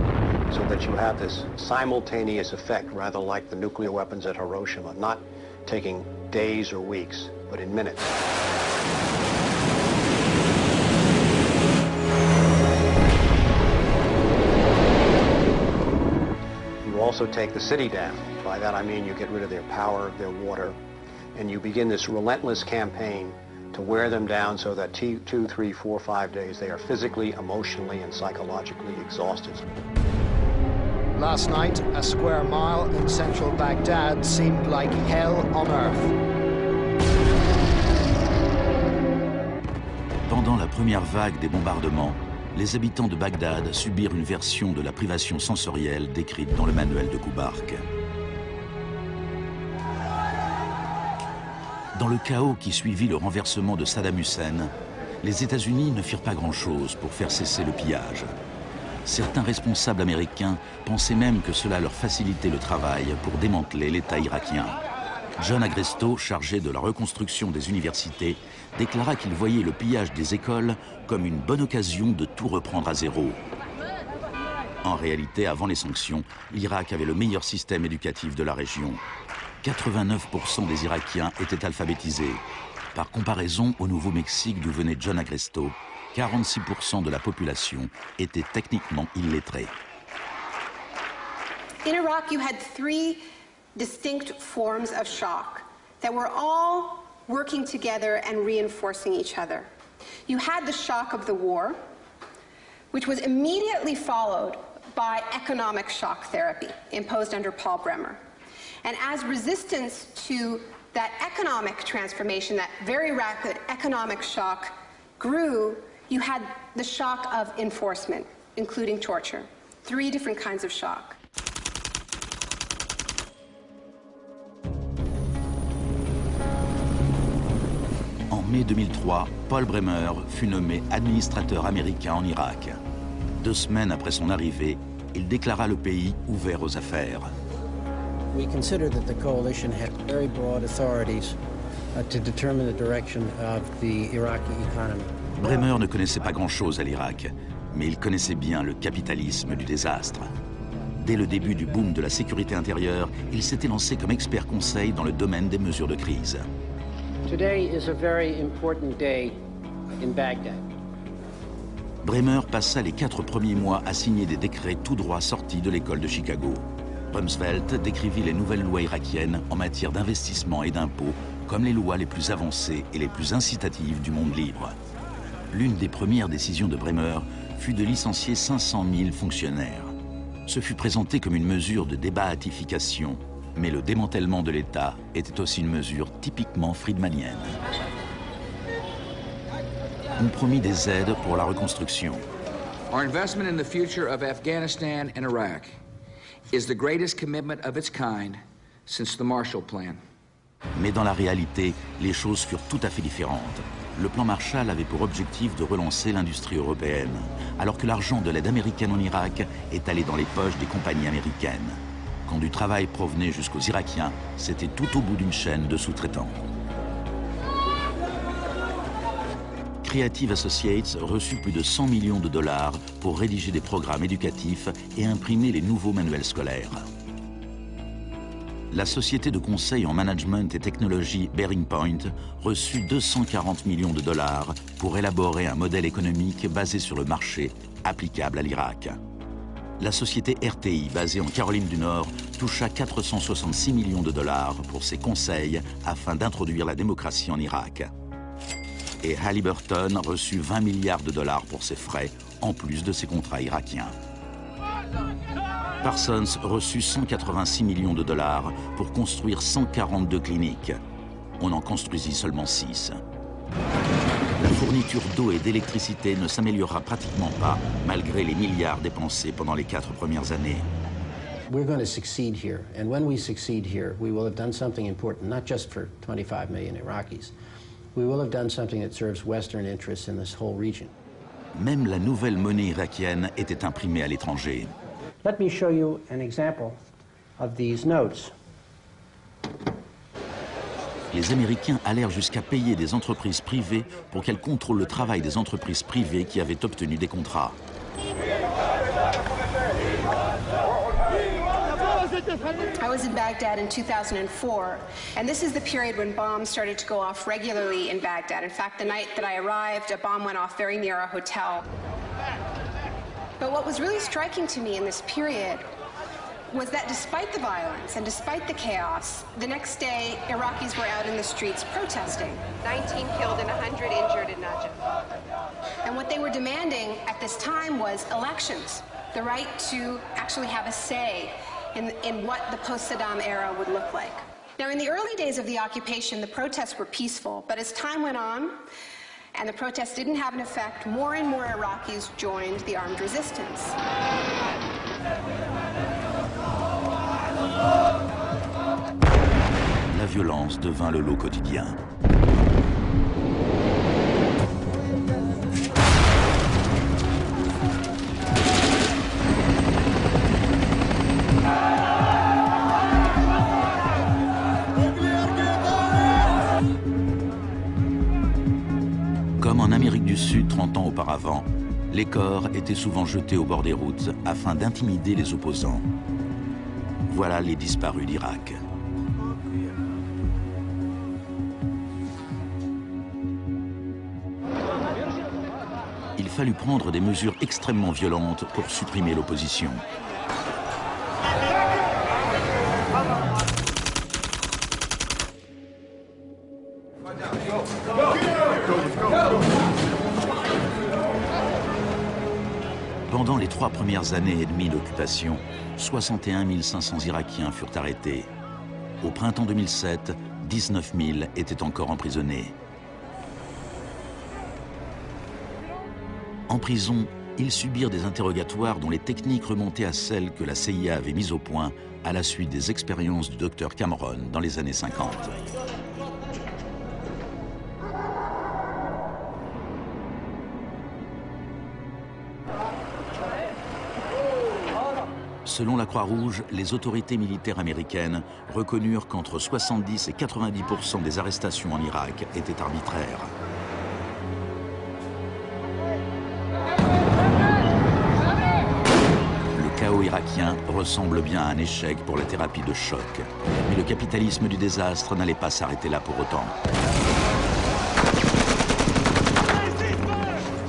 So that you have this simultaneous effect, rather like the nuclear weapons at Hiroshima, not taking days or weeks, but in minutes. You also take the city down. By that I mean you get rid of their power, their water, and you begin this relentless campaign to wear them down so that 2, 3, 4, 5 days they are physically, emotionally, and psychologically exhausted. Last night, a square mile in central Baghdad seemed like hell on earth. Pendant la première vague des bombardements, les habitants de Bagdad subirent une version de la privation sensorielle décrite dans le manuel de Kubark. Dans le chaos qui suivit le renversement de Saddam Hussein, les États-Unis ne firent pas grand-chose pour faire cesser le pillage. Certains responsables américains pensaient même que cela leur facilitait le travail pour démanteler l'État irakien. John Agresto, chargé de la reconstruction des universités, déclara qu'il voyait le pillage des écoles comme une bonne occasion de tout reprendre à zéro. En réalité, avant les sanctions, l'Irak avait le meilleur système éducatif de la région. 89% des Irakiens étaient alphabétisés. Par comparaison au Nouveau-Mexique d'où venait John Agresto, 46% de la population était techniquement illettrée. In Iraq, you had three distinct forms of shock that were all working together and reinforcing each other. You had the shock of the war, which was immediately followed by economic shock therapy imposed under Paul Bremer. And as resistance to that economic transformation, that very rapid economic shock grew, you had the shock of enforcement, including torture. Three different kinds of shock. En mai 2003, Paul Bremer fut nommé administrateur américain en Irak. 2 semaines après son arrivée, il déclara le pays ouvert aux affaires. We considered that the coalition had very broad authorities to determine the direction of the Iraqi economy. Bremer ne connaissait pas grand-chose à l'Irak, mais il connaissait bien le capitalisme du désastre. Dès le début du boom de la sécurité intérieure, il s'était lancé comme expert conseil dans le domaine des mesures de crise. Today is a very important day in Baghdad. Bremer passa les 4 premiers mois à signer des décrets tout droit sortis de l'école de Chicago. Rumsfeld décrivit les nouvelles lois irakiennes en matière d'investissement et d'impôts comme les lois les plus avancées et les plus incitatives du monde libre. L'une des premières décisions de Bremer fut de licencier 500 000 fonctionnaires. Ce fut présenté comme une mesure de débahatification, mais le démantèlement de l'État était aussi une mesure typiquement friedmanienne. On promit des aides pour la reconstruction. Our investment in the future of Afghanistan and Iraq is the greatest commitment of its kind since the Marshall Plan. Mais dans la réalité, les choses furent tout à fait différentes. Le plan Marshall avait pour objectif de relancer l'industrie européenne, alors que l'argent de l'aide américaine en Irak est allé dans les poches des compagnies américaines. Quand du travail provenait jusqu'aux Irakiens, c'était tout au bout d'une chaîne de sous-traitants. Creative Associates reçut plus de 100 millions de dollars pour rédiger des programmes éducatifs et imprimer les nouveaux manuels scolaires. La société de conseil en management et technologie Bearing Point reçut 240 millions de dollars pour élaborer un modèle économique basé sur le marché applicable à l'Irak. La société RTI, basée en Caroline du Nord, toucha 466 millions de dollars pour ses conseils afin d'introduire la démocratie en Irak. Et Halliburton reçut 20 milliards de dollars pour ses frais, en plus de ses contrats irakiens. Parsons reçut 186 millions de dollars pour construire 142 cliniques. On en construisit seulement 6. La fourniture d'eau et d'électricité ne s'améliorera pratiquement pas, malgré les milliards dépensés pendant les 4 premières années. We're going to succeed here, and when we succeed here, we will have done something important, not just for 25 million Iraqis. We will have done something that serves Western interests in this whole region. Même la nouvelle monnaie irakienne était imprimée à l'étranger. Let me show you an example of these notes. Les Américains allèrent jusqu'à payer des entreprises privées pour qu'elles contrôlent le travail des entreprises privées qui avaient obtenu des contrats. I was in Baghdad in 2004, and this is the period when bombs started to go off regularly in Baghdad. In fact, the night that I arrived, a bomb went off very near our hotel. But what was really striking to me in this period was that despite the violence and despite the chaos, the next day, Iraqis were out in the streets protesting. 19 killed and 100 injured in Najaf. And what they were demanding at this time was elections, the right to actually have a say in what the post-Saddam era would look like. Now, in the early days of the occupation, the protests were peaceful, but as time went on, and the protests didn't have an effect, more and more Iraqis joined the armed resistance. La violence devint le lot quotidien. 30 ans auparavant, les corps étaient souvent jetés au bord des routes afin d'intimider les opposants. Voilà les disparus d'Irak. Il fallut prendre des mesures extrêmement violentes pour supprimer l'opposition. Pendant les 3 premières années et demie d'occupation, 61 500 Irakiens furent arrêtés. Au printemps 2007, 19 000 étaient encore emprisonnés. En prison, ils subirent des interrogatoires dont les techniques remontaient à celles que la CIA avait mises au point à la suite des expériences du docteur Cameron dans les années 50. Selon la Croix-Rouge, les autorités militaires américaines reconnurent qu'entre 70 et 90% des arrestations en Irak étaient arbitraires. Le chaos irakien ressemble bien à un échec pour la thérapie de choc. Mais le capitalisme du désastre n'allait pas s'arrêter là pour autant.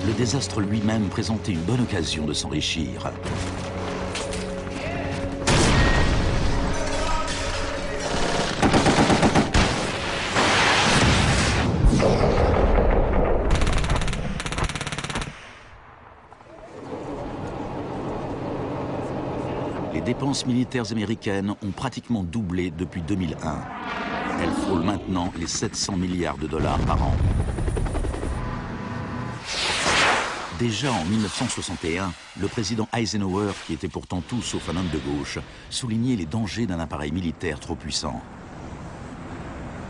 Le désastre lui-même présentait une bonne occasion de s'enrichir. Les dépenses militaires américaines ont pratiquement doublé depuis 2001. Elles frôlent maintenant les 700 milliards de dollars par an. Déjà en 1961, le président Eisenhower, qui était pourtant tout sauf un homme de gauche, soulignait les dangers d'un appareil militaire trop puissant.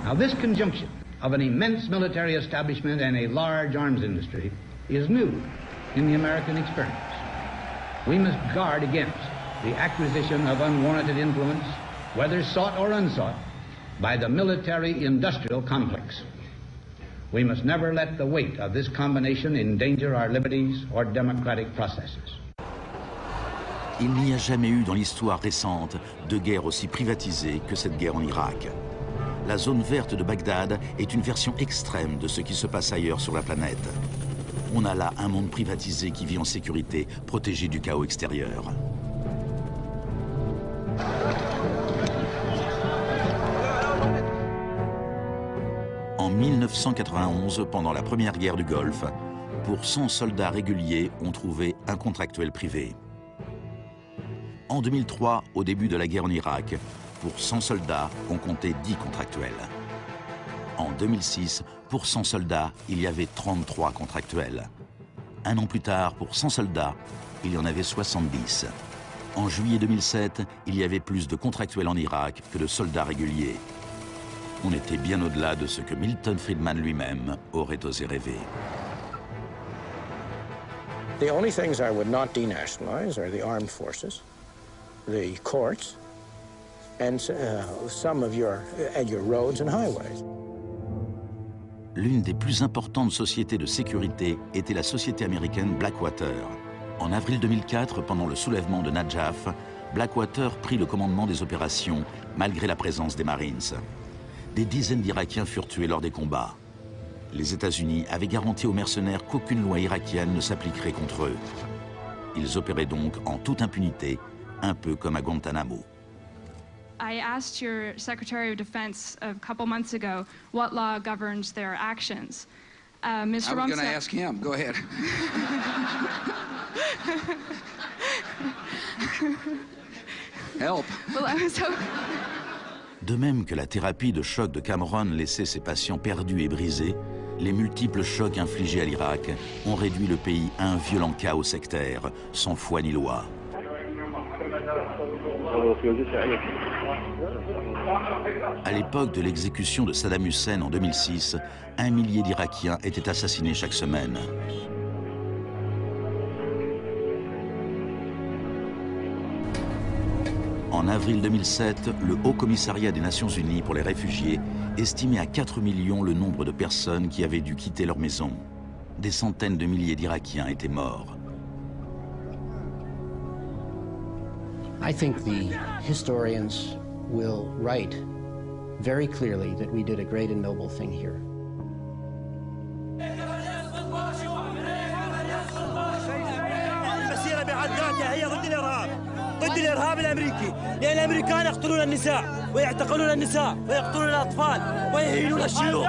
Now this conjunction of an immense military establishment and a large arms industry is new in the American experience. We must guard against the acquisition of unwarranted influence, whether sought or unsought, by the military-industrial complex. We must never let the weight of this combination endanger our liberties or democratic processes. Il n'y a jamais eu dans l'histoire récente de guerre aussi privatisée que cette guerre en Irak. La zone verte de Bagdad est une version extrême de ce qui se passe ailleurs sur la planète. On a là un monde privatisé qui vit en sécurité, protégé du chaos extérieur. En 1991, pendant la première guerre du Golfe, pour 100 soldats réguliers, on trouvait un contractuel privé. En 2003, au début de la guerre en Irak, pour 100 soldats, on comptait 10 contractuels. En 2006, pour 100 soldats, il y avait 33 contractuels. Un an plus tard, pour 100 soldats, il y en avait 70. En juillet 2007, il y avait plus de contractuels en Irak que de soldats réguliers. On était bien au-delà de ce que Milton Friedman lui-même aurait osé rêver. The only things I would not denationalize are the armed forces, the courts, and some of your roads and highways. L'une des plus importantes sociétés de sécurité était la société américaine Blackwater. En avril 2004, pendant le soulèvement de Najaf, Blackwater prit le commandement des opérations, malgré la présence des Marines. Des dizaines d'Irakiens furent tués lors des combats. Les États-Unis avaient garanti aux mercenaires qu'aucune loi irakienne ne s'appliquerait contre eux. Ils opéraient donc en toute impunité, un peu comme à Guantanamo. I asked your Secretary of Defense a couple months ago what law governs their actions. Mr. I was going to ask him. Go ahead. Help. Well, I was hoping... De même que la thérapie de choc de Cameron laissait ses patients perdus et brisés, les multiples chocs infligés à l'Irak ont réduit le pays à un violent chaos sectaire, sans foi ni loi. À l'époque de l'exécution de Saddam Hussein en 2006, 1 millier d'Irakiens étaient assassinés chaque semaine. En avril 2007, le Haut Commissariat des Nations Unies pour les réfugiés estimait à 4 millions le nombre de personnes qui avaient dû quitter leur maison. des centaines de milliers d'Irakiens étaient morts. I think the historians will write very clearly that we did a great and noble thing here. المسيرة بحد ذاتها هي ضد الإرهاب، ضد الإرهاب الأمريكي، لأن الأمريكان يقتلون النساء ويعتقلون النساء ويقتلون الأطفال ويهينون الشيوخ